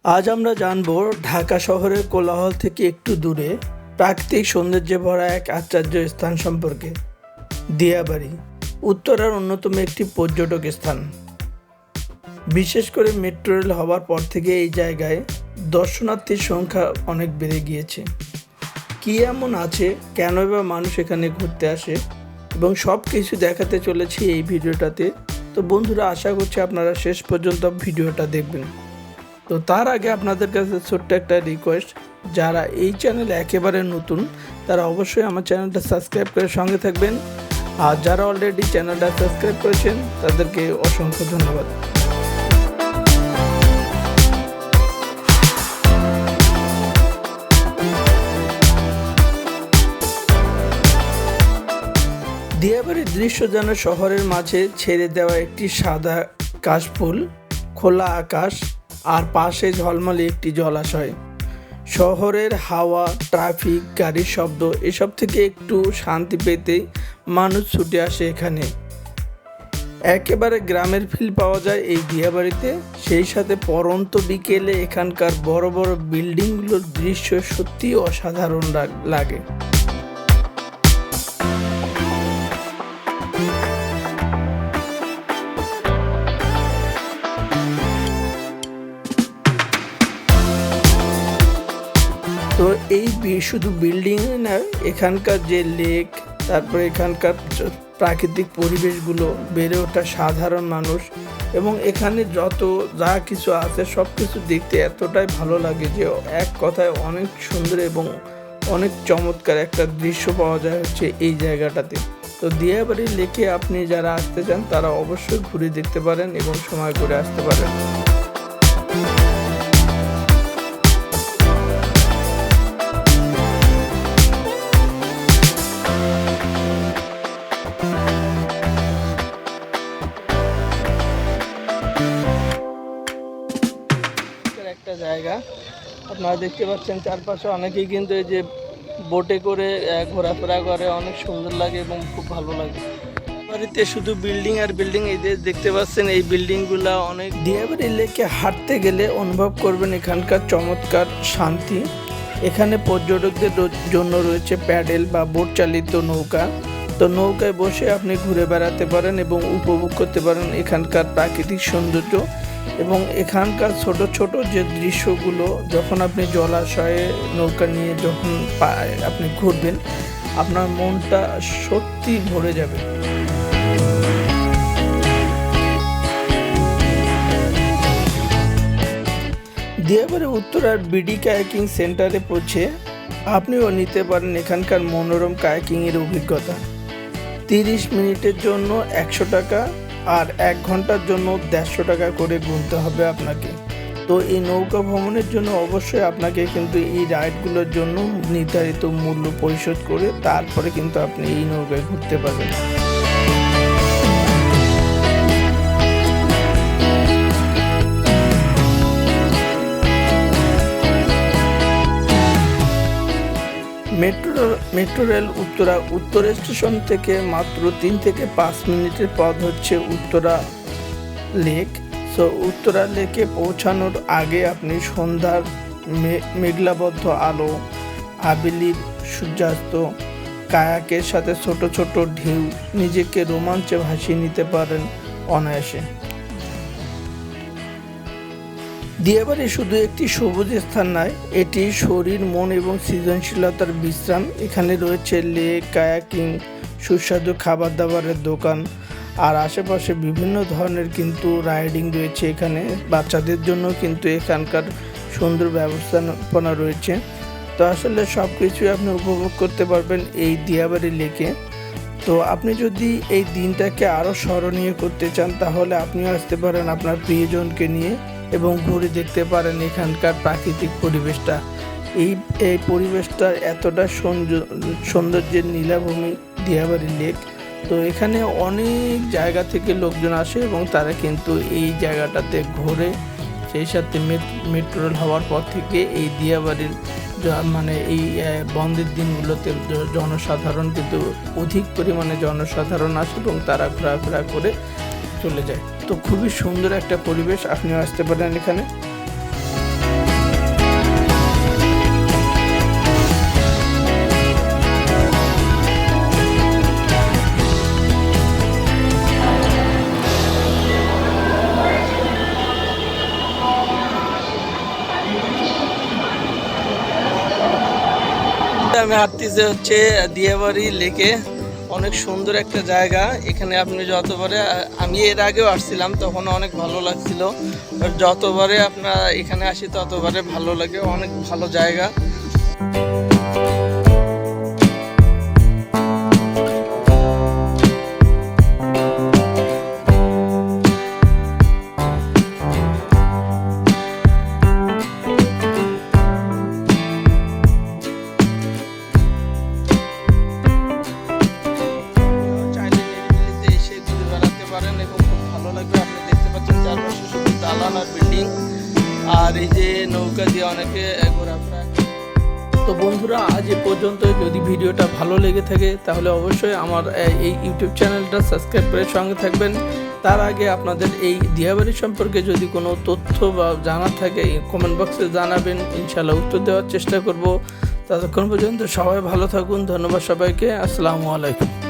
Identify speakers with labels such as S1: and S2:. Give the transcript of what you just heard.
S1: আজ আমরা জানব ঢাকা শহরের কোলাহল থেকে একটু দূরে প্রাকৃতিক সৌন্দর্যে ভরা এক আশ্চর্য স্থান সম্পর্কে। দিয়াবাড়ি উত্তরার অন্যতম একটি পর্যটক স্থান। বিশেষ করে মেট্রো রেল হওয়ার পর থেকে এই জায়গায় দর্শনার্থীর সংখ্যা অনেক বেড়ে গিয়েছে। কী এমন আছে, কেন বা মানুষ এখানে ঘুরতে আসে এবং সব কিছু দেখাতে চলেছি এই ভিডিওটাতে। তো বন্ধুরা, আশা করছি আপনারা শেষ পর্যন্ত ভিডিওটা দেখবেন। তো তার আগে আপনাদের কাছে ছোট্ট একটা রিকোয়েস্ট, যারা এই চ্যানেলে একেবারে নতুন তারা অবশ্যই আমার চ্যানেলটা সাবস্ক্রাইব করে সঙ্গে থাকবেন, আর যারা অলরেডি চ্যানেলটা সাবস্ক্রাইব করেছেন তাদেরকে অসংখ্য ধন্যবাদ। দিয়াবাড়ির দৃশ্য যেন শহরের মাঝে ছেড়ে দেওয়া একটি সাদা কাশফুল, খোলা আকাশ আর পাশে ঝলমলে একটি জলাশয়। শহরের হাওয়া, ট্রাফিক, গাড়ির শব্দ এসব থেকে একটু শান্তি পেতে মানুষ ছুটে আসে এখানে। একেবারে গ্রামের ফিল পাওয়া যায় এই দিয়াবাড়িতে। সেই সাথে পড়ন্ত বিকেলে এখানকার বড় বড় বিল্ডিংগুলোর দৃশ্য সত্যি অসাধারণ লাগে। তো এই শুধু বিল্ডিং না, এখানকার যে লেক, তারপরে এখানকার প্রাকৃতিক পরিবেশগুলো, বেড়ে ওঠা সাধারণ মানুষ এবং এখানে যত যা কিছু আছে সব কিছু দেখতে এতটাই ভালো লাগে যে এক কথায় অনেক সুন্দর এবং অনেক চমৎকার একটা দৃশ্য পাওয়া যায় হচ্ছে এই জায়গাটাতে। তো দিয়াবাড়ি লেকে আপনি যারা আসতে চান তারা অবশ্যই ঘুরে দেখতে পারেন এবং সময় করে আসতে পারেন। একটা জায়গা আপনারা দেখতে পাচ্ছেন, চারপাশে অনেকেই কিন্তু এই যে বোটে করে ঘোরাফেরা করে, অনেক সুন্দর লাগে এবং খুব ভালো লাগে। বাড়িতে শুধু বিল্ডিং আর বিল্ডিং, এই যে দেখতে পাচ্ছেন এই বিল্ডিংগুলো অনেক। দিয়াবাড়ি লেকে হাঁটতে গেলে অনুভব করবেন এখানকার চমৎকার শান্তি। এখানে পর্যটকদের জন্য রয়েছে প্যাডেল বা বোট চালিত নৌকা। তো নৌকায় বসে আপনি ঘুরে বেড়াতে পারেন এবং উপভোগ করতে পারেন এখানকার প্রাকৃতিক সৌন্দর্য এবং এখানকার ছোট ছোট যে দৃশ্যগুলো। যখন আপনি জলাশয়ে নৌকা নিয়ে যখন আপনি ঘুরবেন, আপনার মনটা সত্যি ভরে যাবে। দিয়াবাড়ি উত্তরার বিডি কায়াকিং সেন্টারে পৌঁছে আপনিও নিতে পারেন এখানকার মনোরম কায়াকিংয়ের অভিজ্ঞতা। 30 মিনিটের জন্য 100 টাকা আর 1 ঘন্টার জন্য 150 টাকা করে গুনতে হবে আপনাকে। তো এই নৌকা ভ্রমণের জন্য অবশ্যই আপনাকে কিন্তু এই রাইডগুলোর জন্য নির্ধারিত মূল্য পরিশোধ করে তারপরে কিন্তু আপনি এই নৌকায় ঘুরতে পারবেন। মেট্রো রেল উত্তর স্টেশন থেকে মাত্র 3 থেকে 5 মিনিটের পথ হচ্ছে উত্তরা লেক। সো উত্তরা লেকে পৌঁছানোর আগে আপনি সন্ধ্যার মেঘলাবদ্ধ আলো, আবেলির সূর্যাস্ত, কায়াকের সাথে ছোট ছোট ঢেউ নিজেকে রোমাঞ্চে ভাসিয়ে নিতে পারেন অনায়াসে। দিয়াবাড়ি শুধু একটি সবুজ স্থান নয়, এটি শরীর, মন এবং সৃজনশীলতার বিশ্রাম। এখানে রয়েছে লেক, কায়াকিং, সুস্বাদু খাবার দাবারের দোকান আর আশেপাশে বিভিন্ন ধরনের কিন্তু রাইডিং রয়েছে। এখানে বাচ্চাদের জন্য কিন্তু এখানকার সুন্দর ব্যবস্থাপনা রয়েছে। তো আসলে সব কিছুই আপনি উপভোগ করতে পারবেন এই দিয়াবাড়ি লেকে। তো আপনি যদি এই দিনটাকে আরও স্মরণীয় করতে চান তাহলে আপনিও আসতে পারেন আপনার প্রিয়জনকে নিয়ে এবং ঘুরে দেখতে পারেন এখানকার প্রাকৃতিক পরিবেশটা। এই পরিবেশটা এতটা সৌন্দর্যের নীলাভূমি দিয়াবাড়ি লেক। তো এখানে অনেক জায়গা থেকে লোকজন আসে এবং তারা কিন্তু এই জায়গাটাতে ঘোরে। সেই সাথে মেট্রো রেল হওয়ার পর থেকে এই দিয়াবাড়ির মানে এই বন্ধের দিনগুলোতে জনসাধারণ কিন্তু অধিক পরিমাণে জনসাধারণ আসে এবং তারা ঘোরাফেরা করে চলে যায়। তো খুবই সুন্দর একটা পরিবেশ, আপনিও আসতে পারেন এখানে। আমি হাঁটতেছি হচ্ছে দিয়াবাড়ি লেকে। অনেক সুন্দর একটা জায়গা। এখানে আপনি যতবারে, আমি এর আগেও আসছিলাম, তখন অনেক ভালো লাগছিল। যতবারে আপনার এখানে আসি ততবারে ভালো লাগে, অনেক ভালো জায়গা। চাইলে নিরিবিলিতে এসে ঘুরে বেড়াতে পারেন এবং খুব ভালো লাগবে। আপনি দেখতে পাচ্ছেন চারপাশে শুধু দালান আর বিল্ডিং, আর এই যে নৌকা দিয়ে অনেকে ঘোরাফেরা। তো বন্ধুরা, আজ এ পর্যন্ত। যদি ভিডিওটা ভালো লেগে থাকে তাহলে অবশ্যই আমার এই ইউটিউব চ্যানেলটা সাবস্ক্রাইব করে সঙ্গে থাকবেন। তার আগে আপনাদের এই দিয়াবাড়ি সম্পর্কে যদি কোনো তথ্য বা জানার থাকে কমেন্ট বক্সে জানাবেন, ইনশাআল্লাহ উত্তর দেওয়ার চেষ্টা করব। ততক্ষণ পর্যন্ত সবাই ভালো থাকুন। ধন্যবাদ সবাইকে। আসসালামু আলাইকুম।